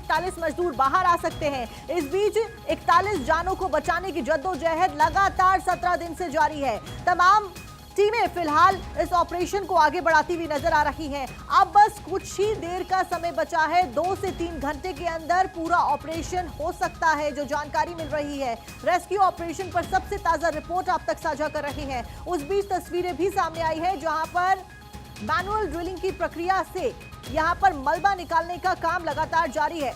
41 मजदूर बाहर आ सकते हैं। इस बीच 41 जानों को बचाने की जद्दोजहद लगातार 17 दिन से जारी है। तमाम टीमें फिलहाल इस ऑपरेशन को आगे बढ़ाती हुई नजर आ रही हैं। अब बस कुछ ही देर का समय बचा है, 2 से 3 घंटे के अंदर पूरा ऑपरेशन हो सकता है, जो जानकारी मिल रही है। रेस्क्यू ऑपरेशन पर सबसे ताजा रिपोर्ट आप तक साझा कर रहे हैं। उस बीच तस्वीरें भी सामने आई है, जहां पर मैनुअल ड्रिलिंग की प्रक्रिया से यहां पर मलबा निकालने का काम लगातार जारी है।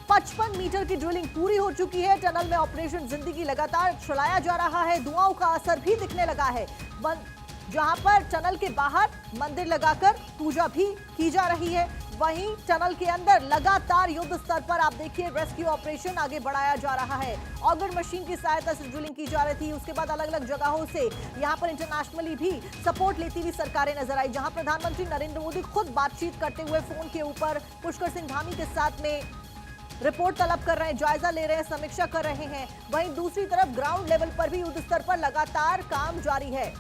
55 मीटर की ड्रिलिंग पूरी हो चुकी है। टनल में ऑपरेशन जिंदगी लगातार चलाया जा रहा है। धुआं का असर भी दिखने लगा है, जहां पर टनल के बाहर मंदिर लगाकर पूजा भी की जा रही है। वहीं टनल के अंदर लगातार युद्ध स्तर पर आप देखिए रेस्क्यू ऑपरेशन आगे बढ़ाया जा रहा है। ऑगर मशीन की सहायता से ड्रिलिंग की जा रही थी। उसके बाद अलग अलग जगहों से यहां पर इंटरनेशनली भी सपोर्ट लेती हुई सरकारें नजर आई, जहां प्रधानमंत्री नरेंद्र मोदी खुद बातचीत करते हुए फोन के ऊपर पुष्कर सिंह धामी के साथ में रिपोर्ट तलब कर रहे हैं, जायजा ले रहे हैं, समीक्षा कर रहे हैं। वहीं दूसरी तरफ ग्राउंड लेवल पर भी युद्ध स्तर पर लगातार काम जारी है।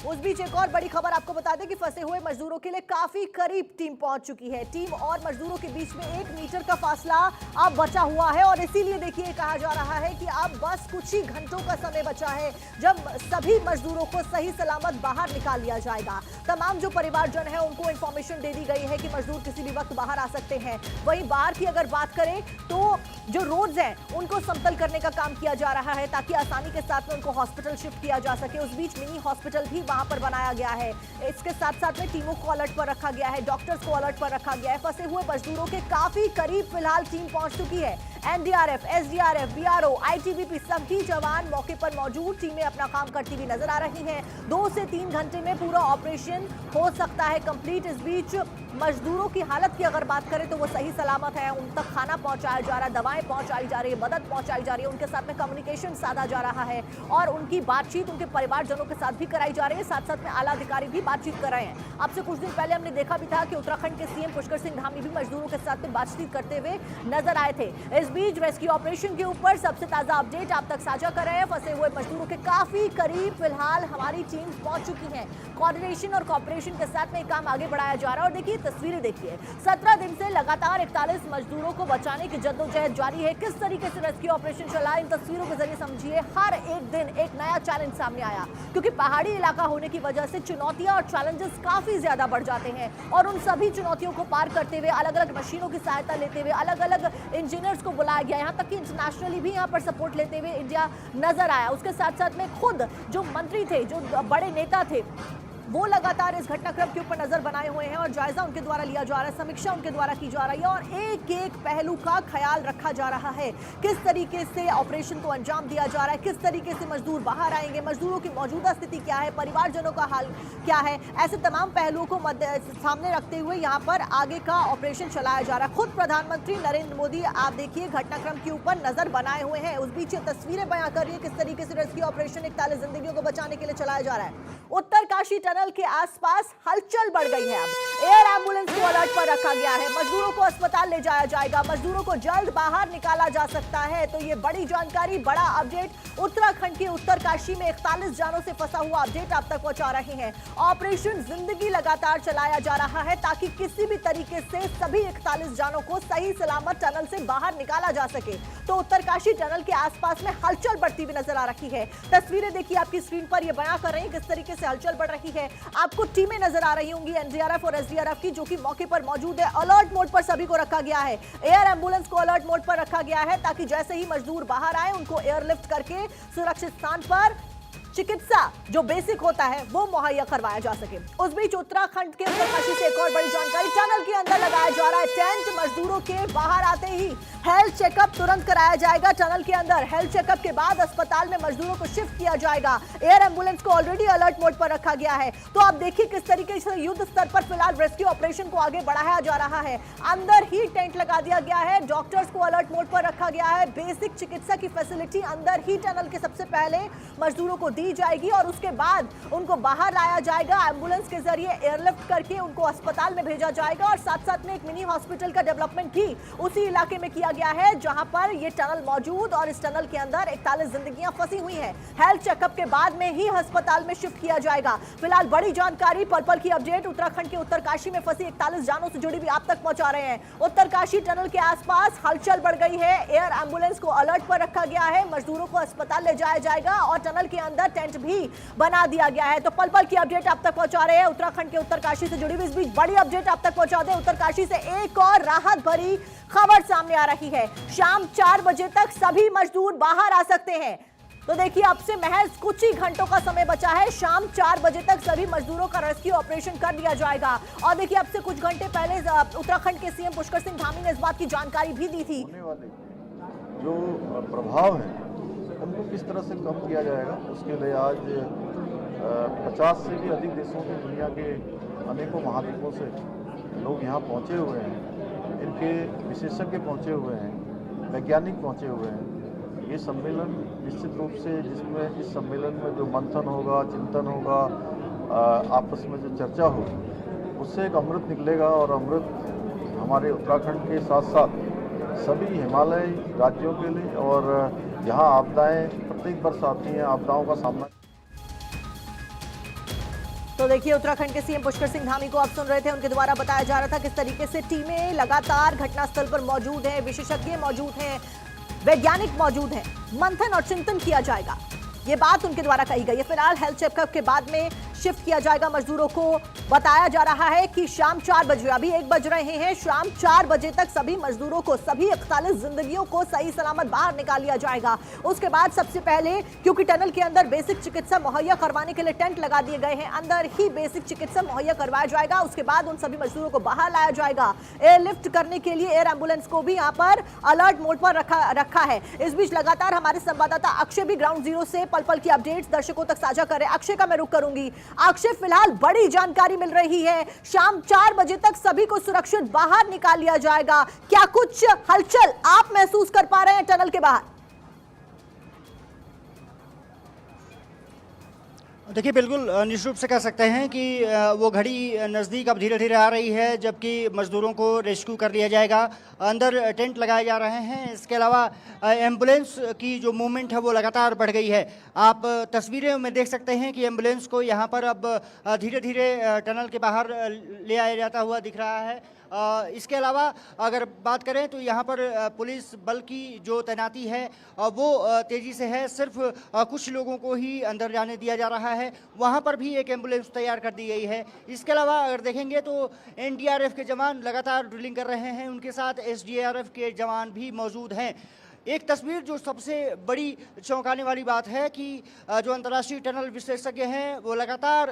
उस बीच एक और बड़ी खबर आपको बता दें कि फंसे हुए मजदूरों के लिए काफी करीब टीम पहुंच चुकी है। टीम और मजदूरों के बीच में 1 मीटर का फासला अब बचा हुआ है और इसीलिए देखिए कहा जा रहा है कि अब बस कुछ ही घंटों का समय बचा है, जब सभी मजदूरों को सही सलामत बाहर निकाल लिया जाएगा। तमाम जो परिवारजन है उनको इंफॉर्मेशन दे दी गई है कि मजदूर किसी भी वक्त बाहर आ सकते हैं। वहीं बाहर की अगर बात करें तो जो रोड्स हैं उनको समतल करने का काम किया जा रहा है, ताकि आसानी के साथ में उनको हॉस्पिटल शिफ्ट किया जा सके। उस बीच मिनी हॉस्पिटल भी वहां पर बनाया गया है। इसके साथ साथ में टीमों को अलर्ट पर रखा गया है, डॉक्टर्स को अलर्ट पर रखा गया है। फंसे हुए मजदूरों के काफी करीब फिलहाल टीम पहुंच चुकी है। एनडीआरएफ, एसडीआरएफ, बीआरओ, आईटीबीपी सभी जवान मौके पर मौजूद, टीमें अपना काम करती हुई नजर आ रही हैं। 2 से 3 घंटे में पूरा ऑपरेशन हो सकता है कंप्लीट। इस बीच मजदूरों की हालत की अगर बात करें तो वो सही सलामत है, उन तक खाना पहुंचाया जा रहा है, दवाएं पहुंचाई जा रही है, मदद पहुंचाई जा रही है, उनके साथ में कम्युनिकेशन साधा जा रहा है और उनकी बातचीत उनके परिवारजनों के साथ भी कराई जा रही है। साथ साथ में आला अधिकारी भी बातचीत कर रहे हैं। अब से कुछ दिन पहले हमने देखा भी था कि उत्तराखंड के सीएम पुष्कर सिंह धामी भी मजदूरों के साथ में बातचीत करते हुए नजर आए थे। इस बीच रेस्क्यू ऑपरेशन के ऊपर सबसे ताजा अपडेट आप तक साझा कर रहे हैं। फंसे हुए मजदूरों के काफी करीब फिलहाल हमारी टीम पहुंच चुकी है। कोऑर्डिनेशन और कोऑपरेशन के साथ में काम आगे बढ़ाया जा रहा है और देखिए तस्वीरें देखिए, 17 दिन से लगातार 41 मजदूरों को बचाने की जद्दोजहद जारी है। किस तरीके से रेस्क्यू ऑपरेशन चला, इन तस्वीरों के जरिए समझिए। हर एक दिन एक नया चैलेंज सामने आया, क्योंकि पहाड़ी इलाका होने की वजह से चुनौतियां और चैलेंजेस काफी ज्यादा बढ़ जाते हैं और उन सभी चुनौतियों को पार करते हुए अलग अलग मशीनों की सहायता लेते हुए अलग अलग इंजीनियर्स को बुलाया गया। यहाँ तक कि इंटरनेशनली भी यहाँ पर सपोर्ट लेते हुए इंडिया नजर आया। उसके साथ साथ में खुद जो मंत्री थे, जो बड़े नेता थे, वो लगातार इस घटनाक्रम के ऊपर नजर बनाए हुए हैं और जायजा उनके द्वारा लिया जा रहा है, समीक्षा उनके द्वारा की जा रही है और एक एक पहलू का ख्याल रखा जा रहा है। किस तरीके से ऑपरेशन को अंजाम दिया जा रहा है, किस तरीके से मजदूर बाहर आएंगे, मजदूरों की मौजूदा स्थिति क्या है, परिवारजनों का हाल क्या है, ऐसे तमाम पहलुओं को सामने रखते हुए यहाँ पर आगे का ऑपरेशन चलाया जा रहा है। खुद प्रधानमंत्री नरेंद्र मोदी आप देखिए घटनाक्रम के ऊपर नजर बनाए हुए हैं। उस बीच ये तस्वीरें बयां कर रही है किस तरीके से रेस्क्यू ऑपरेशन 41 जिंदगियों को बचाने के लिए चलाया जा रहा है। उत्तरकाशी टनल के आसपास हलचल बढ़ गई है। अब एयर एम्बुलेंस को अलर्ट पर रखा गया है। मजदूरों को अस्पताल ले जाया जाएगा, मजदूरों को जल्द बाहर निकाला जा सकता है। तो ये बड़ी जानकारी, बड़ा अपडेट उत्तराखंड के उत्तरकाशी में 41 जानों से फंसा हुआ अपडेट आप तक पहुंचा रहे हैं। ऑपरेशन जिंदगी लगातार चलाया जा रहा है ताकि किसी भी तरीके से सभी 41 जानों को सही सलामत टनल से बाहर निकाला जा सके। तो उत्तरकाशी टनल के आसपास में हलचल बढ़ती हुई नजर आ रही है। तस्वीरें देखिए आपकी स्क्रीन पर, यह बयां कर रही है किस तरीके से हलचल बढ़ रही है। आपको टीमें नजर आ रही होंगी एनडीआरएफ और एसडीआरएफ की, जो कि मौके पर मौजूद है। अलर्ट मोड पर सभी को रखा गया है। एयर एम्बुलेंस को अलर्ट मोड पर रखा गया है ताकि जैसे ही मजदूर बाहर आए उनको एयरलिफ्ट करके सुरक्षित स्थान पर चिकित्सा जो बेसिक होता है वो मुहैया करवाया जा सके। उस बीच उत्तराखंड के उत्तरकाशी से एक और बड़ी जानकारी, टनल के अंदर लगाया जा रहा है टेंट। मजदूरों के बाहर आते ही हेल्थ चेकअप तुरंत कराया जाएगा। टनल के अंदर हेल्थ चेकअप के बाद अस्पताल में मजदूरों को शिफ्ट किया जाएगा। एयर एम्बुलेंस को ऑलरेडी अलर्ट मोड पर रखा गया है। तो आप देखिए किस तरीके से युद्ध स्तर पर फिलहाल रेस्क्यू ऑपरेशन को आगे बढ़ाया जा रहा है। अंदर ही टेंट लगा दिया गया है, डॉक्टर्स को अलर्ट मोड पर रखा गया है। बेसिक चिकित्सा की फैसिलिटी अंदर ही टनल के सबसे पहले मजदूरों को दी जाएगी और उसके बाद उनको बाहर लाया जाएगा। एम्बुलेंस के जरिए एयरलिफ्ट करके उनको अस्पताल में भेजा जाएगा और साथ साथ में एक मिनी हॉस्पिटल का डेवलपमेंट भी उसी इलाके में किया गया है जहां पर ये टनल मौजूद और इस टनल के अंदर 41 जिंदगियां फंसी हुई हैं। हेल्थ चेकअप के बाद में ही अस्पताल में शिफ्ट किया जाएगा। फिलहाल बड़ी जानकारी, पल पल की अपडेट उत्तराखंड के उत्तरकाशी में फंसी 41 जानों से जुड़ी भी आप तक पहुंचा रहे हैं। उत्तरकाशी टनल के आसपास हलचल बढ़ गई है। एयर एम्बुलेंस को अलर्ट पर रखा गया है। मजदूरों को अस्पताल ले जाया जाएगा और टनल के अंदर टेंट भी बना दिया गया है। तो पल पल की अपडेट आप तक पहुंचा रहे हैं उत्तराखंड के उत्तरकाशी से जुड़ी हुई। इस बीच बड़ी अपडेट आप तक पहुंचा दे उत्तरकाशी से एक और राहत भरी खबर सामने आ रही है। शाम 4 बजे तक सभी मजदूर बाहर आ सकते हैं। तो देखिए, अब से महज कुछ ही घंटों का समय बचा है। शाम 4 बजे तक सभी मजदूरों का रेस्क्यू ऑपरेशन कर लिया जाएगा। और देखिए, अब से कुछ घंटे पहले उत्तराखंड के सीएम पुष्कर सिंह धामी ने इस बात की जानकारी भी दी थी। होने वाले जो प्रभाव है उनको किस तरह से कम किया जाएगा, उसके लिए आज 50 से भी अधिक देशों की दुनिया के अनेकों महाद्वीपों से लोग यहाँ पहुँचे हुए हैं। इनके विशेषज्ञ पहुँचे हुए हैं, वैज्ञानिक पहुँचे हुए हैं। ये सम्मेलन निश्चित रूप से, जिसमें इस सम्मेलन में जो मंथन होगा, चिंतन होगा, आपस में जो चर्चा हो, उससे एक अमृत निकलेगा। और अमृत हमारे उत्तराखंड के साथ साथ सभी हिमालयी राज्यों के लिए, और यहाँ आपदाएं प्रत्येक वर्ष आती हैं, आपदाओं का सामना। तो देखिए, उत्तराखंड के सीएम पुष्कर सिंह धामी को आप सुन रहे थे। उनके द्वारा बताया जा रहा था किस तरीके से टीमें लगातार घटनास्थल पर मौजूद हैं, विशेषज्ञ मौजूद हैं, वैज्ञानिक मौजूद हैं, मंथन और चिंतन किया जाएगा। ये बात उनके द्वारा कही गई है। फिलहाल हेल्थ चेकअप के बाद में शिफ्ट किया जाएगा मजदूरों को। बताया जा रहा है कि शाम 4 बजे, अभी 1 बज रहे हैं, शाम 4 बजे तक सभी मजदूरों को, सभी 41 जिंदगियों को सही सलामत बाहर निकाल लिया जाएगा। उसके बाद सबसे पहले, क्योंकि टनल के अंदर बेसिक चिकित्सा मुहैया करवाने के लिए टेंट लगा दिए गए हैं, अंदर ही बेसिक चिकित्सा मुहैया करवाया जाएगा। उसके बाद उन सभी मजदूरों को बाहर लाया जाएगा। एयरलिफ्ट करने के लिए एयर एम्बुलेंस को भी यहाँ पर अलर्ट मोड पर रखा है। इस बीच लगातार हमारे संवाददाता अक्षय भी ग्राउंड जीरो से पल पल की अपडेट्स दर्शकों तक साझा कर रहे हैं। अक्षय का मैं रुख करूंगी। अक्षय, फिलहाल बड़ी जानकारी मिल रही है, शाम 4 बजे तक सभी को सुरक्षित बाहर निकाल लिया जाएगा। क्या कुछ हलचल आप महसूस कर पा रहे हैं टनल के बाहर? देखिए, बिल्कुल निश्चित रूप से कह सकते हैं कि वो घड़ी नज़दीक अब धीरे धीरे आ रही है, जबकि मज़दूरों को रेस्क्यू कर लिया जाएगा। अंदर टेंट लगाए जा रहे हैं। इसके अलावा एम्बुलेंस की जो मूवमेंट है वो लगातार बढ़ गई है। आप तस्वीरें में देख सकते हैं कि एम्बुलेंस को यहाँ पर अब धीरे धीरे टनल के बाहर ले आया जाता हुआ दिख रहा है। इसके अलावा अगर बात करें तो यहाँ पर पुलिस बल की जो तैनाती है वो तेज़ी से है। सिर्फ कुछ लोगों को ही अंदर जाने दिया जा रहा है। वहाँ पर भी एक एम्बुलेंस तैयार कर दी गई है। इसके अलावा अगर देखेंगे तो एनडीआरएफ के जवान लगातार ड्रिलिंग कर रहे हैं। उनके साथ एसडीआरएफ के जवान भी मौजूद हैं। एक तस्वीर जो सबसे बड़ी चौंकाने वाली बात है कि जो अंतर्राष्ट्रीय टनल विशेषज्ञ हैं वो लगातार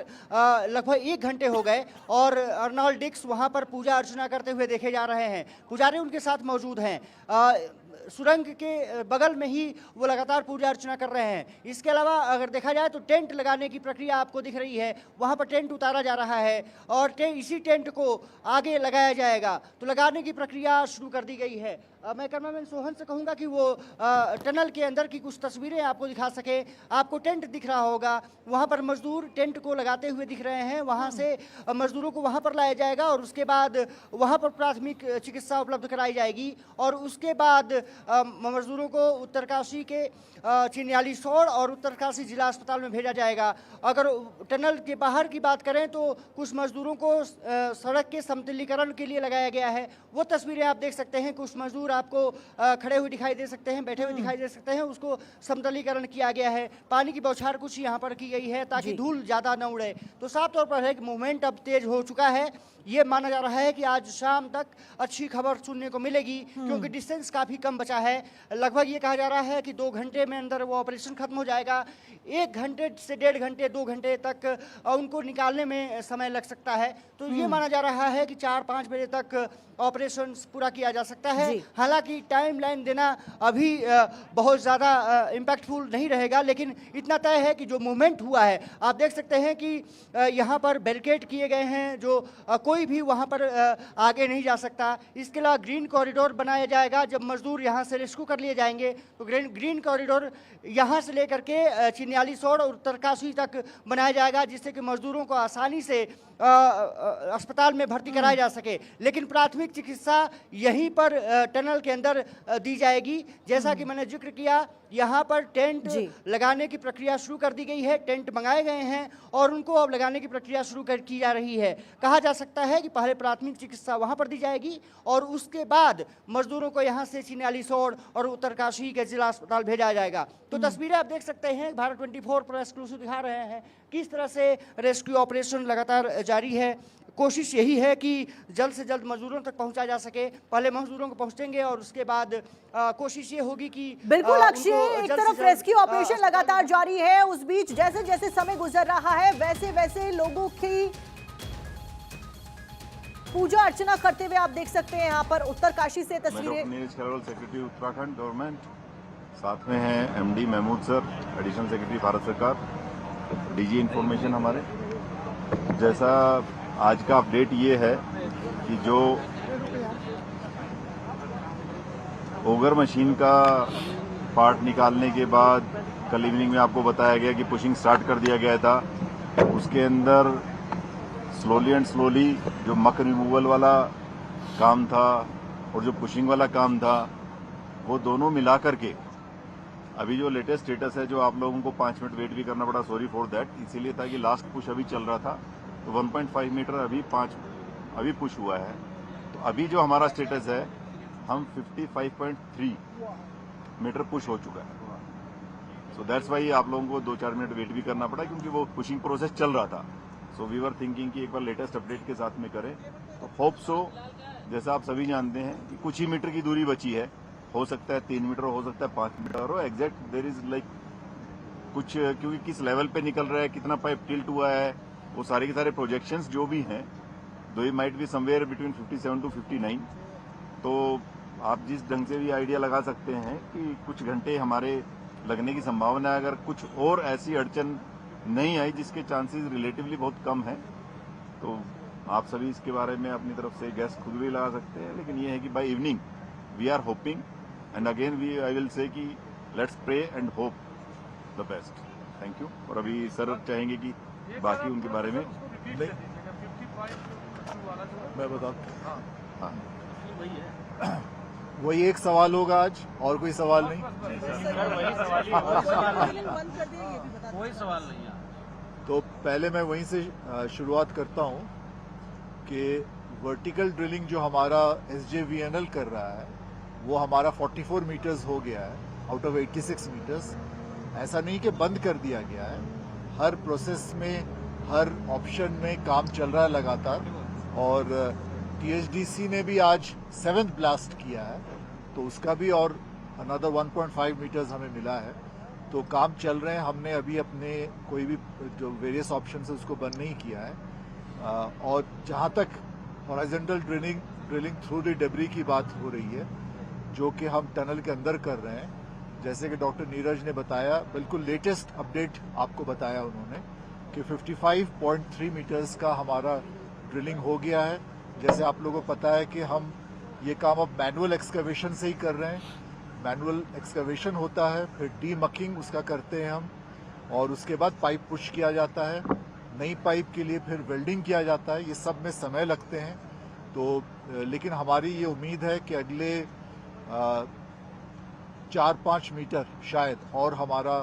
लगभग 1 घंटे हो गए और अर्नोल्ड डिक्स वहाँ पर पूजा अर्चना करते हुए देखे जा रहे हैं। पुजारी उनके साथ मौजूद हैं। सुरंग के बगल में ही वो लगातार पूजा अर्चना कर रहे हैं। इसके अलावा अगर देखा जाए तो टेंट लगाने की प्रक्रिया आपको दिख रही है। वहाँ पर टेंट उतारा जा रहा है और इसी टेंट को आगे लगाया जाएगा। तो लगाने की प्रक्रिया शुरू कर दी गई है। मैं कैमरामैन सोहन से कहूँगा कि वो टनल के अंदर की कुछ तस्वीरें आपको दिखा सके। आपको टेंट दिख रहा होगा, वहाँ पर मजदूर टेंट को लगाते हुए दिख रहे हैं। वहाँ से मजदूरों को वहाँ पर लाया जाएगा और उसके बाद वहाँ पर प्राथमिक चिकित्सा उपलब्ध कराई जाएगी और उसके बाद मजदूरों को उत्तरकाशी के चिन्यालीसौड़ और उत्तरकाशी जिला अस्पताल में भेजा जाएगा। अगर टनल के बाहर की बात करें तो कुछ मजदूरों को सड़क के समतलीकरण के लिए लगाया गया है। वो तस्वीरें आप देख सकते हैं। कुछ मजदूर आपको खड़े हुए दिखाई दे सकते हैं, बैठे हुए दिखाई दे सकते हैं। उसको समतलीकरण किया गया है। पानी की बौछार कुछ यहाँ पर की गई है ताकि धूल ज़्यादा न उड़े। तो साफ तौर पर है कि मूवमेंट अब तेज हो चुका है। ये माना जा रहा है कि आज शाम तक अच्छी खबर सुनने को मिलेगी क्योंकि डिस्टेंस काफ़ी कम बचा है। लगभग ये कहा जा रहा है कि 2 घंटे में अंदर वो ऑपरेशन खत्म हो जाएगा। 1 घंटे से 1.5 घंटे 2 घंटे तक उनको निकालने में समय लग सकता है। तो ये माना जा रहा है कि 4-5 बजे तक ऑपरेशन पूरा किया जा सकता है। हालांकि टाइमलाइन देना अभी बहुत ज़्यादा इम्पैक्टफुल नहीं रहेगा, लेकिन इतना तय है कि जो मूवमेंट हुआ है आप देख सकते हैं कि यहाँ पर बैरिकेड किए गए हैं, जो कोई भी वहाँ पर आगे नहीं जा सकता। इसके अलावा ग्रीन कॉरिडोर बनाया जाएगा। जब मजदूर यहाँ से रेस्क्यू कर लिए जाएंगे। तो ग्रीन कॉरिडोर यहाँ से लेकर के चिन्यालीसोड़ और उत्तरकाशी तक बनाया जाएगा, जिससे कि मजदूरों को आसानी से अस्पताल में भर्ती कराया जा सके। लेकिन प्राथमिक चिकित्सा यहीं पर टनल के अंदर दी जाएगी। जैसा कि मैंने जिक्र किया, यहाँ पर टेंट लगाने की प्रक्रिया शुरू कर दी गई है। टेंट मंगाए गए हैं और उनको अब लगाने की प्रक्रिया शुरू की जा रही है। कहा जा सकता है कि पहले प्राथमिक चिकित्सा वहाँ पर दी जाएगी और उसके बाद मजदूरों को यहाँ से चिन्यालीसोड़ और उत्तरकाशी के जिला अस्पताल भेजा जाएगा। तो तस्वीरें आप देख सकते हैं, भारत 24 पर एक्सक्लूसिव दिखा रहे हैं किस तरह से रेस्क्यू ऑपरेशन लगातार जारी है। कोशिश यही है कि जल्द से जल्द मजदूरों तक पहुंचा जा सके। पहले मजदूरों को पहुंचेंगे और उसके बाद कोशिश ये होगी कि बिल्कुल अक्षय, एक तरफ रेस्क्यू ऑपरेशन लगातार जारी है, उस बीच जैसे जैसे समय गुजर रहा है वैसे वैसे लोगों की पूजा अर्चना करते हुए आप देख सकते हैं यहाँ पर उत्तरकाशी से तस्वीरें। नीरज खैरवाल, सेक्रेटरी उत्तराखंड गवर्नमेंट, साथ में हैं MD Mahmood sir, additional secretary Bharat सरकार, डीजी इंफॉर्मेशन हमारे। जैसा आज का अपडेट ये है कि जो ओगर मशीन का पार्ट निकालने के बाद कल इवनिंग में आपको बताया गया कि पुशिंग स्टार्ट कर दिया गया था, उसके अंदर स्लोली एंड स्लोली जो मक रिमूवल वाला काम था और जो पुशिंग वाला काम था, वो दोनों मिला करके अभी जो लेटेस्ट स्टेटस है, जो आप लोगों को 5 मिनट वेट भी करना पड़ा, सॉरी फॉर दैट, इसीलिए था कि लास्ट पुश अभी चल रहा था। तो 1.5 मीटर अभी पुश हुआ है। तो अभी जो हमारा स्टेटस है, हम 55.3 मीटर पुश हो चुका है। सो दैट्स वाई आप लोगों को 2-4 मिनट वेट भी करना पड़ा, क्योंकि वो पुशिंग प्रोसेस चल रहा था। सो वी वर थिंकिंग कि एक बार लेटेस्ट अपडेट के साथ में करें। तो होप सो, जैसा आप सभी जानते हैं कि कुछ ही मीटर की दूरी बची है, हो सकता है 3 मीटर, हो सकता है 5 मीटर, और एग्जैक्ट देयर इज लाइक कुछ, क्योंकि किस लेवल पे निकल रहा है, कितना पाइप टिल्ट हुआ है, वो सारे के सारे प्रोजेक्शंस जो भी हैं, though he might be somewhere between 57 to 59। तो आप जिस ढंग से भी आइडिया लगा सकते हैं कि कुछ घंटे हमारे लगने की संभावना है, अगर कुछ और ऐसी अड़चन नहीं आई, जिसके चांसेस रिलेटिवली बहुत कम है, तो आप सभी इसके बारे में अपनी तरफ से गैस खुद भी लगा सकते हैं। लेकिन ये है कि by evening we are hoping, and again I will say कि let's pray and hope the best. Thank you. और अभी सर चाहेंगे कि बाकी उनके बारे में मैं बता। हाँ, वही एक सवाल होगा आज, और कोई सवाल नहीं। कोई सवाल नहीं है। तो पहले मैं वहीं से शुरुआत करता हूं कि वर्टिकल ड्रिलिंग जो हमारा SJVNL कर रहा है, वो हमारा 44 मीटर्स हो गया है आउट ऑफ 86 मीटर्स। ऐसा नहीं कि बंद कर दिया गया है, हर प्रोसेस में, हर ऑप्शन में काम चल रहा है लगातार। और THDC ने भी आज 7th ब्लास्ट किया है, तो उसका भी और अनदर 1.5 मीटर्स हमें मिला है। तो काम चल रहे हैं। हमने अभी अपने कोई भी जो वेरियस ऑप्शन है उसको बंद नहीं किया है। और जहाँ तक horizontal drilling through the debris की बात हो रही है, जो कि हम टनल के अंदर कर रहे हैं, जैसे कि डॉक्टर नीरज ने बताया, बिल्कुल लेटेस्ट अपडेट आपको बताया उन्होंने कि 55.3 मीटर्स का हमारा ड्रिलिंग हो गया है। जैसे आप लोगों को पता है कि हम ये काम अब मैनुअल एक्सकवेशन से ही कर रहे हैं। मैनुअल एक्सकवेशन होता है, फिर डीमकिंग उसका करते हैं हम, और उसके बाद पाइप पुश किया जाता है, नई पाइप के लिए फिर वेल्डिंग किया जाता है। ये सब में समय लगते हैं। तो लेकिन हमारी ये उम्मीद है कि अगले 4-5 मीटर शायद और हमारा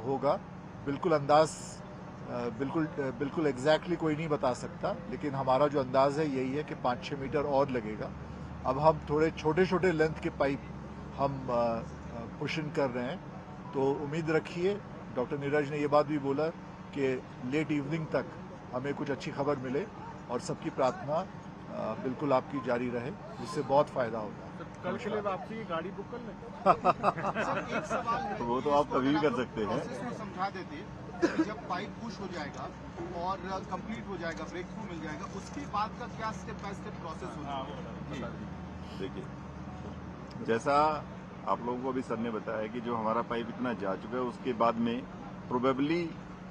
होगा। बिल्कुल अंदाज बिल्कुल एग्जैक्टली कोई नहीं बता सकता, लेकिन हमारा जो अंदाज है यही है कि 5-6 मीटर और लगेगा। अब हम थोड़े छोटे छोटे लेंथ के पाइप हम पुशिंग कर रहे हैं, तो उम्मीद रखिए। डॉक्टर नीरज ने ये बात भी बोला कि लेट इवनिंग तक हमें कुछ अच्छी खबर मिले, और सबकी प्रार्थना बिल्कुल आपकी जारी रहे, जिससे बहुत फायदा होगा। कल के लिए आपसे ये गाड़ी बुक कर लें। एक सवाल है, वो तो आप कभी भी कर सकते हैं। समझा देते कि जब पाइप पुश हो जाएगा और कंप्लीट हो जाएगा, ब्रेक थ्रू मिल जाएगा, उसके बाद का क्या स्टेप बाय स्टेप प्रोसेस होगा? देखिए, जैसा आप लोगों को अभी सर ने बताया कि जो हमारा पाइप इतना जा चुका है, उसके बाद में प्रोबेबली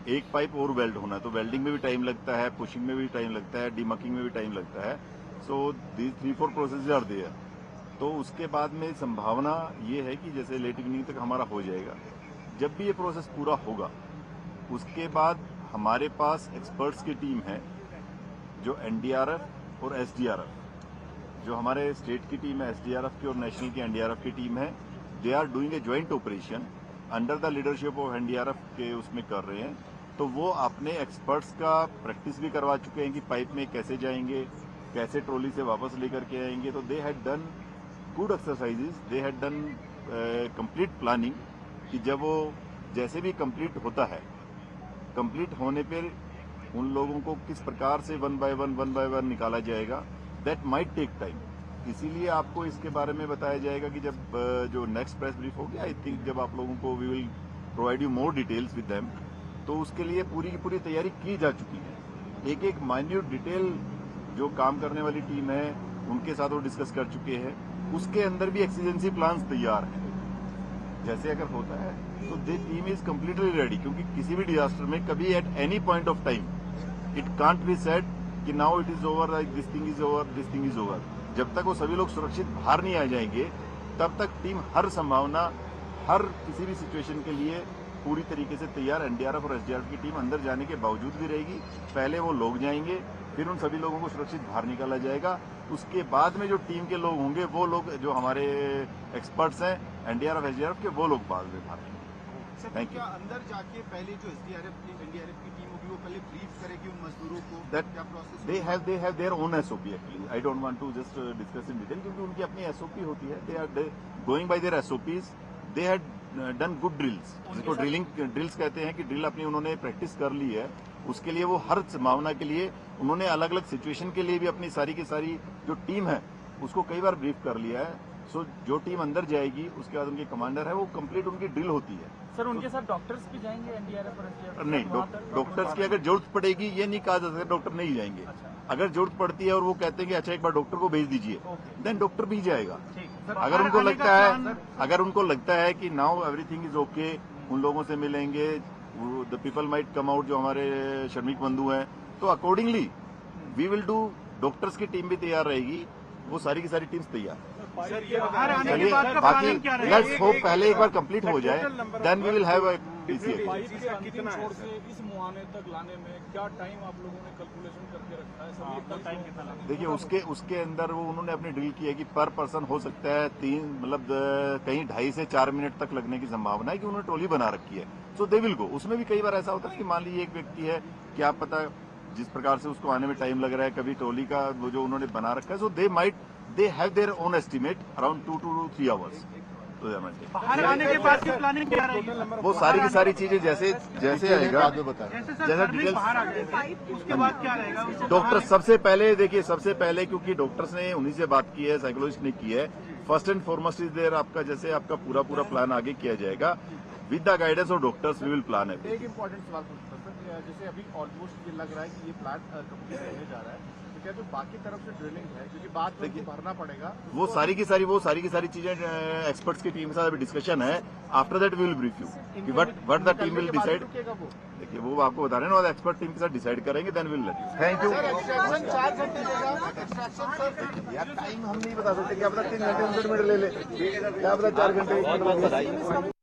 एक पाइप और वेल्ड होना है। तो वेल्डिंग में भी टाइम लगता है, पुशिंग में भी टाइम लगता है, डीमकिंग में भी टाइम लगता है। So these 3-4 process are there. तो उसके बाद में संभावना ये है कि जैसे लेट इवनिंग तक हमारा हो जाएगा। जब भी ये प्रोसेस पूरा होगा उसके बाद हमारे पास एक्सपर्ट्स की टीम है, जो एनडीआरएफ और एसडीआरएफ, जो हमारे स्टेट की टीम है एसडीआरएफ की और नेशनल की एनडीआरएफ की टीम है, they are doing a joint operation under the leadership of NDRF के उसमें कर रहे हैं। तो वो अपने एक्सपर्ट्स का प्रैक्टिस भी करवा चुके हैं कि पाइप में कैसे जाएंगे, कैसे ट्रॉली से वापस लेकर के आएंगे। तो they had done good exercises, they had done complete planning कि जब वो जैसे भी कंप्लीट होता है, कंप्लीट होने पर उन लोगों को किस प्रकार से वन बाय वन निकाला जाएगा, दैट माइट टेक टाइम। इसीलिए आपको इसके बारे में बताया जाएगा कि जब जो नेक्स्ट प्रेस ब्रीफ होगी, आई थिंक जब आप लोगों को we will provide you more details with them. तो उसके लिए पूरी की पूरी तैयारी की जा चुकी है। एक एक माइन्यूट डिटेल जो काम करने वाली टीम है उनके साथ वो डिस्कस कर चुके हैं। उसके अंदर भी एक्सीजेंसी प्लान्स तैयार हैं। जैसे अगर होता है तो the team is completely ready, क्योंकि किसी भी डिजास्टर में कभी at any point of time it can't be said कि now it is over, like this thing is over, this thing is over. जब तक वो सभी लोग सुरक्षित बाहर नहीं आ जाएंगे तब तक टीम हर संभावना, हर किसी भी सिचुएशन के लिए पूरी तरीके से तैयार। एनडीआरएफ और एसडीआरएफ की टीम अंदर जाने के बावजूद भी रहेगी। पहले वो लोग जाएंगे, फिर उन सभी लोगों को सुरक्षित बाहर निकाला जाएगा। उसके बाद में जो टीम के लोग होंगे, वो लोग जो हमारे एक्सपर्ट्स हैं एनडीआरएफ एसडीआरएफ के, वो लोग बाद में बाहर निकलेंगे। Thank you. अंदर जाके पहले जो एसडीआरएफ की एनडीआरएफ की टीम होगी वो पहले ब्रीफ करेगी उन मजदूरों को, क्या process they have their own SOP actually. I don't want to just discuss in detail क्योंकि उनकी अपनी SOP होती है. They are going by their SOPs. They had done good drills. जिसको ड्रिल्स कहते हैं कि ड्रिल अपनी उन्होंने प्रैक्टिस कर ली है। उसके लिए वो हर संभावना के लिए उन्होंने अलग अलग सिचुएशन के लिए भी अपनी सारी की सारी जो टीम है उसको कई बार ब्रीफ कर लिया है। सो जो टीम अंदर जाएगी उसके बाद उनके कमांडर है, वो कंप्लीट उनकी ड्रिल होती है। सर उनके साथ डॉक्टर्स भी जाएंगे एनडीआरएफ और एसडीआरएफ? नहीं, डॉक्टर्स की अगर जरूरत पड़ेगी ये नहीं कहा जा सकता डॉक्टर नहीं जाएंगे। अगर जरूरत पड़ती है और वो कहते हैं कि अच्छा एक बार डॉक्टर को भेज दीजिए, देन डॉक्टर भी जाएगा। अगर उनको लगता है कि नाउ एवरीथिंग इज ओके, उन लोगों से मिलेंगे, the people might come out, जो हमारे श्रमिक बंधु हैं, तो accordingly we will do. Doctors की टीम भी तैयार रहेगी, वो सारी की सारी टीम्स तैयार। चलिए बाकी लेट्स होप पहले एक बार कंप्लीट हो जाए, then we will have a PCA. कितना छोड़ से इस मुहाने तक लाने में क्या टाइम आप लोगों ने कैलकुलेशन करके रखा है? सभी टाइम कितना लगता है? देखिए उसके अंदर वो उन्होंने अपनी ड्रिल की है कि पर पर्सन हो सकता है 3 मतलब कहीं 2.5 से 4 मिनट तक लगने की संभावना है कि उन्होंने ट्रॉली बना रखी है। So they will go. उसमें भी कई बार ऐसा होता है कि मान लीजिए एक व्यक्ति है, क्या पता जिस प्रकार से उसको आने में टाइम लग रहा है, कभी ट्रॉली का वो जो उन्होंने बना रखा है, so they have their own estimate around 2 to 3 hours। बाहर आने के बाद की प्लानिंग क्या रहेगी? वो सारी की सारी चीजें जैसे आएगा, जैसा डिटेल्स उसके बाद क्या रहेगा? डॉक्टर सबसे पहले क्योंकि डॉक्टर्स ने उन्हीं से बात की है, साइकोलॉजिस्ट ने की है। First and foremost is there आपका पूरा प्लान आगे किया जाएगा with the guidance of doctors. We will plan है। एक इम्पोर्टेंट सवाल पूछता सर, जैसे अभी ऑलमोस्ट ये लग रहा है कि ये प्लान कंप्लीट होने जा रहा है, तो क्या जो बाकी तरफ से ड्रिलिंग है, क्योंकि बाद में उनको भरना पड़ेगा, वो सारी की सारी चीजें एक्सपर्ट्स की टीम के साथ अभी डिस्कशन है। After that we will brief you कि what the team will decide. देखिए वो आपको बता रहे हैं ना, एक्सपर्ट टीम के साथ डिसाइड करेंगे, then will let you. Thank you. Extraction 4 घंटे लेगा, एक्सट्रैक्शन सर यार टाइम हम नहीं बता सकते, क्या पता 3 घंटे 59 मिनट ले ले, क्या पता 4 घंटे।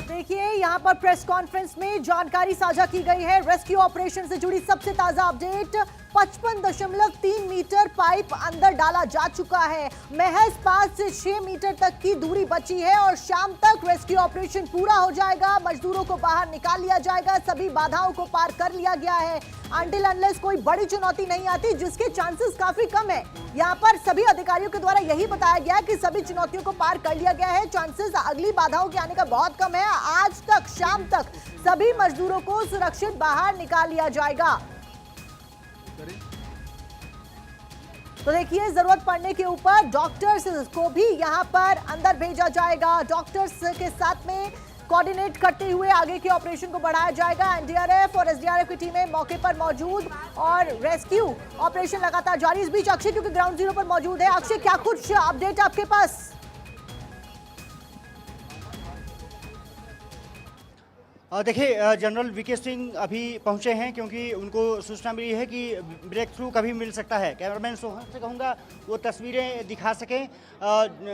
देखिए यहाँ पर प्रेस कॉन्फ्रेंस में जानकारी साझा की गई है। रेस्क्यू ऑपरेशन से जुड़ी सबसे ताजा अपडेट, 55.3 मीटर पाइप अंदर डाला जा चुका है। महज 5 से 6 मीटर तक की दूरी बची है और शाम तक रेस्क्यू ऑपरेशन पूरा हो जाएगा। मजदूरों को बाहर निकाल लिया जाएगा। सभी बाधाओं को पार कर लिया गया है। अनटिल अनलेस कोई बड़ी चुनौती नहीं आती, जिसके चांसेस काफी कम है। यहाँ पर सभी अधिकारियों के द्वारा यही बताया गया कि सभी चुनौतियों को पार कर लिया गया है। चांसेस अगली बाधाओं के आने का बहुत कम है। आज तक शाम तक सभी मजदूरों को सुरक्षित बाहर निकाल लिया जाएगा। तो देखिए, जरूरत पड़ने के ऊपर डॉक्टर्स को भी यहां पर अंदर भेजा जाएगा। डॉक्टर्स के साथ में कोऑर्डिनेट करते हुए आगे के ऑपरेशन को बढ़ाया जाएगा। एनडीआरएफ और एसडीआरएफ की टीमें मौके पर मौजूद और रेस्क्यू ऑपरेशन लगातार जारी। इस बीच अक्षय क्योंकि ग्राउंड जीरो पर मौजूद है। अक्षय, क्या कुछ अपडेट आपके पास? देखिए, जनरल वीके सिंह अभी पहुंचे हैं क्योंकि उनको सूचना मिली है कि ब्रेक थ्रू कभी मिल सकता है। कैमरामैन सोहन से कहूँगा वो तस्वीरें दिखा सकें।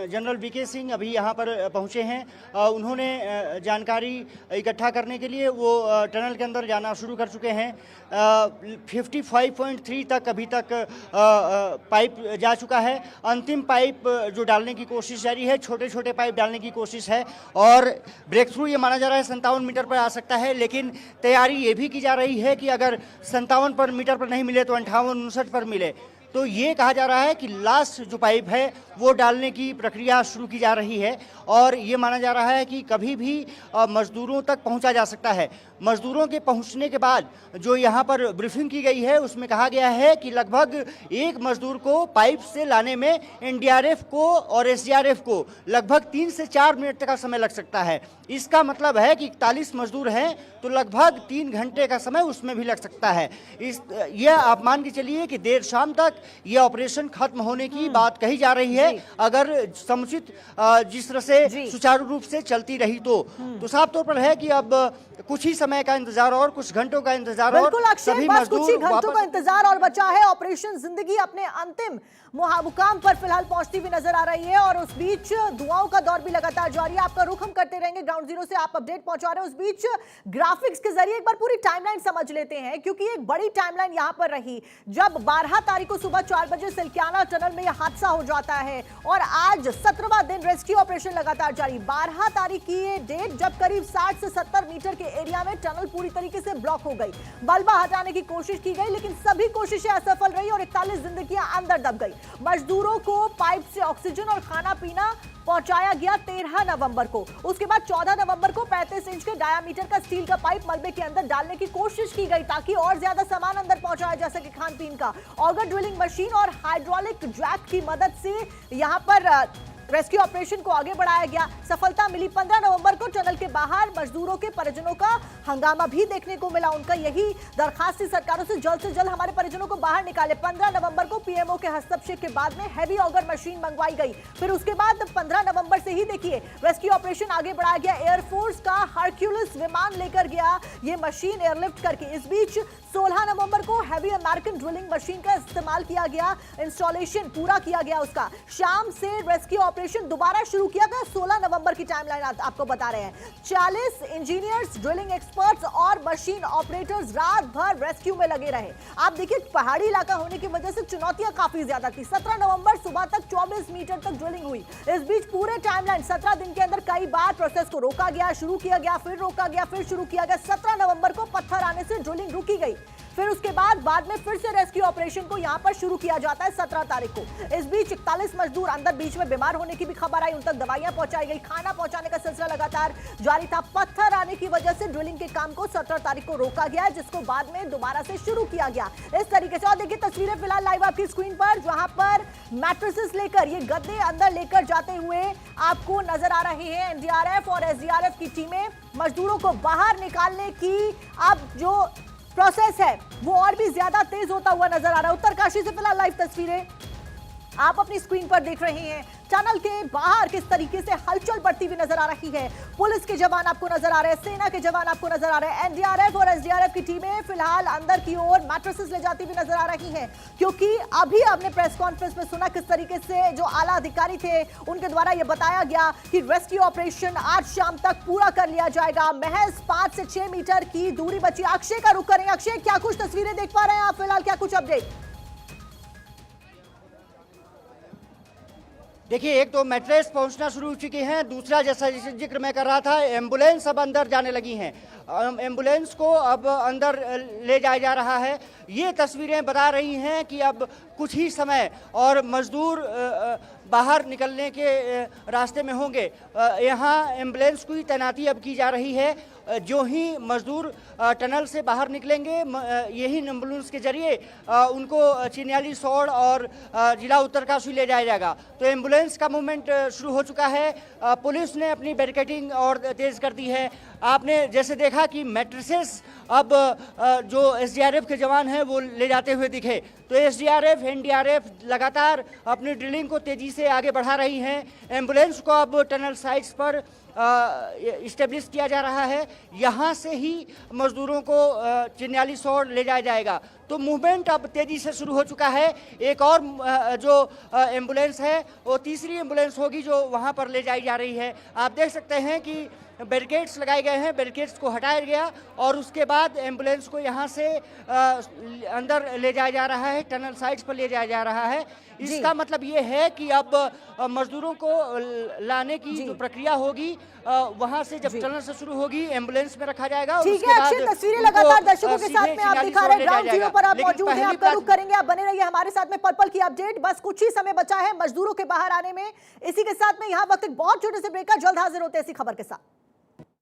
जनरल वीके सिंह अभी यहाँ पर पहुंचे हैं। उन्होंने जानकारी इकट्ठा करने के लिए वो टनल के अंदर जाना शुरू कर चुके हैं। 55.3 तक अभी तक पाइप जा चुका है। अंतिम पाइप जो डालने की कोशिश जारी है, छोटे छोटे पाइप डालने की कोशिश है और ब्रेक थ्रू ये माना जा रहा है 57 मीटर पर आ सकता है। लेकिन तैयारी ये भी की जा रही है कि अगर 57 मीटर पर नहीं मिले तो 58-59 पर मिले। तो ये कहा जा रहा है कि लास्ट जो पाइप है वो डालने की प्रक्रिया शुरू की जा रही है और ये माना जा रहा है कि कभी भी मजदूरों तक पहुंचा जा सकता है। मजदूरों के पहुंचने के बाद जो यहाँ पर ब्रीफिंग की गई है उसमें कहा गया है कि लगभग एक मजदूर को पाइप से लाने में एनडीआरएफ को और एसडीआरएफ को लगभग 3 से 4 मिनट तक का समय लग सकता है। इसका मतलब है कि 41 मजदूर हैं तो लगभग 3 घंटे का समय उसमें भी लग सकता है। यह आप मान के चलिए कि देर शाम तक यह ऑपरेशन खत्म होने की बात कही जा रही है अगर समुचित जिस तरह से सुचारू रूप से चलती रही तो साफ तौर पर है कि अब कुछ ही समय का इंतजार और कुछ घंटों का इंतजार और सभी मजदूर कुछ ही घंटों का इंतजार और बचा है। ऑपरेशन जिंदगी अपने अंतिम मुकाम पर फिलहाल पहुंचती हुई नजर आ रही है और उस बीच दुआओं का दौर भी लगातार जारी है। आपका रुख हम करते रहेंगे, ग्राउंड जीरो से आप अपडेट पहुंचा रहे हैं। उस बीच ग्राफिक्स के जरिए एक बार पूरी टाइमलाइन समझ लेते हैं क्योंकि एक बड़ी टाइमलाइन यहां पर रही जब 12 तारीख को सुबह 4 बजे सिलक्याना टनल में यह हादसा हो जाता है और आज 17वां दिन रेस्क्यू ऑपरेशन लगातार जारी। 12 तारीख की ये डेट जब करीब 60 से 70 मीटर के एरिया में टनल पूरी तरीके से ब्लॉक हो गई। मलबा हटाने की कोशिश की गई लेकिन सभी कोशिशें असफल रही और 41 जिंदगियां अंदर दब गई। मजदूरों को पाइप से ऑक्सीजन और खाना पीना पहुंचाया गया 13 नवंबर को। उसके बाद 14 नवंबर को 35 इंच के डायामीटर का स्टील का पाइप मलबे के अंदर डालने की कोशिश की गई ताकि और ज्यादा सामान अंदर पहुंचाया जा सके, खान पीन का। ऑगर ड्रिलिंग मशीन और हाइड्रोलिक जैक की मदद से यहां पर रेस्क्यू ऑपरेशन को आगे बढ़ाया गया। सफलता मिली। 15 नवंबर को टनल के बाहर मजदूरों के परिजनों का हंगामा भी देखने को मिला। उनका यही दरखास्त थी सरकारों से जल्द हमारे परिजनों को बाहर निकाले। 15 नवंबर को पीएमओ के हस्तक्षेप के बाद में हैवी ऑगर मशीन मंगवाई गई। फिर उसके बाद 15 नवंबर से ही देखिए रेस्क्यू ऑपरेशन आगे बढ़ाया गया। एयरफोर्स का हरक्यूलिस विमान लेकर गया ये मशीन एयरलिफ्ट करके। इस बीच 16 नवंबर को हैवी अमेरिकन ड्रिलिंग मशीन का इस्तेमाल किया गया। इंस्टॉलेशन पूरा किया गया उसका। शाम से रेस्क्यू ऑपरेशन दोबारा शुरू किया गया। 16 नवंबर की टाइमलाइन आपको बता रहे हैं। 40 इंजीनियर्स, ड्रिलिंग एक्सपर्ट्स और मशीन ऑपरेटर्स रात भर रेस्क्यू में लगे रहे। आप देखिए पहाड़ी इलाका होने की वजह से चुनौतियां काफी ज्यादा थी। 17 नवंबर सुबह तक 24 मीटर तक ड्रिलिंग हुई। इस बीच पूरे टाइमलाइन 17 दिन के अंदर कई बार प्रोसेस को रोका गया, शुरू किया गया, फिर रोका गया, फिर शुरू किया गया। 17 नवंबर को पत्थर आने से ड्रिलिंग रुकी गई। फिर उसके बाद में फिर से रेस्क्यू ऑपरेशन को यहां पर शुरू किया जाता है 17 तारीख को। इस बीच 41 मजदूर अंदर बीच में बीमार होने की भी खबर आई, उन तक दवाइयां पहुंचाई गई। खाना पहुंचाने का सिलसिला लगातार जारी था। पत्थर आने की वजह से ड्रिलिंग के काम को 17 तारीख को रोका गया जिसको बाद में दोबारा से शुरू किया गया इस तरीके से। और देखिए तस्वीरें फिलहाल लाइव आपकी स्क्रीन पर जहां पर मैट्रेसेस लेकर ये गद्दे अंदर लेकर जाते हुए आपको नजर आ रहे हैं एनडीआरएफ और एसडीआरएफ की टीमें। मजदूरों को बाहर निकालने की अब जो प्रोसेस है वो और भी ज्यादा तेज होता हुआ नजर आ रहा है। उत्तरकाशी से फिलहाल लाइव तस्वीरें आप अपनी स्क्रीन पर देख रहे हैं। टनल के बाहर किस तरीके से हलचल बढ़ती हुई नजर आ रही है। पुलिस के जवान आपको नजर आ रहे हैं, सेना के जवान आपको नजर आ रहे हैं। एनडीआरएफ और एसडीआरएफ की टीमें फिलहाल अंदर की ओर मैट्रेसेस ले जाती हुई नजर आ रही हैं क्योंकि अभी आपने प्रेस कॉन्फ्रेंस में सुना किस तरीके से जो आला अधिकारी थे उनके द्वारा यह बताया गया कि रेस्क्यू ऑपरेशन आज शाम तक पूरा कर लिया जाएगा। महज 5 से 6 मीटर की दूरी बची। अक्षय का रुख करें। अक्षय, क्या कुछ तस्वीरें देख पा रहे हैं आप फिलहाल, क्या कुछ अपडेट? देखिए, एक तो मैट्रेस पहुंचना शुरू हो चुकी हैं, दूसरा जैसा जिक्र मैं कर रहा था एम्बुलेंस अब अंदर जाने लगी हैं। एम्बुलेंस को अब अंदर ले जाया जा रहा है। ये तस्वीरें बता रही हैं कि अब कुछ ही समय और मजदूर बाहर निकलने के रास्ते में होंगे। यहाँ एम्बुलेंस की तैनाती अब की जा रही है। जो ही मजदूर टनल से बाहर निकलेंगे यही एम्बुलेंस के जरिए उनको चिन्याली, सौड़ और जिला उत्तरकाशी ले जाया जाएगा। तो एम्बुलेंस का मूवमेंट शुरू हो चुका है। पुलिस ने अपनी बैरिकेडिंग और तेज़ कर दी है। आपने जैसे देखा कि मैट्रेसेस अब जो एसडीआरएफ के जवान हैं वो ले जाते हुए दिखे। तो एसडीआरएफ, एनडीआरएफ लगातार अपनी ड्रिलिंग को तेज़ी से आगे बढ़ा रही हैं। एम्बुलेंस को अब टनल साइट्स पर इस्टेब्लिश किया जा रहा है। यहाँ से ही मजदूरों को चिन्यालीसौड़ ले जाया जाएगा। तो मूवमेंट अब तेजी से शुरू हो चुका है। एक और जो एम्बुलेंस है वो तीसरी एम्बुलेंस होगी जो वहाँ पर ले जाई जा रही है। आप देख सकते हैं कि बैरिकेड्स लगाए गए हैं, बैरिकेड्स को हटाया गया और उसके बाद एम्बुलेंस को यहाँ से अंदर ले जाया जा रहा है, टनल साइड्स पर ले जाया जा रहा है। इसका मतलब ये है कि अब मजदूरों को लाने की जो प्रक्रिया होगी वहां से जब टनल से शुरू होगी एम्बुलेंस में रखा जाएगा। ठीक है अक्षय, तस्वीरें लगातार दर्शकों के साथ में आप दिखा रहे हैं, ग्राउंड जीरो पर आप मौजूद हैं, आपका रुख करेंगे, आप बने रहिए हमारे साथ में। पल पल की अपडेट, बस कुछ ही समय बचा है मजदूरों के बाहर आने में। इसी के साथ में यहाँ वक्त एक बहुत छोटे से ब्रेक का, जल्द हाजिर होते हैं इसी खबर के साथ।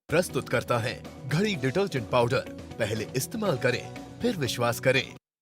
प्रस्तुत करता है घड़ी डिटर्जेंट पाउडर, पहले इस्तेमाल करें फिर विश्वास करें।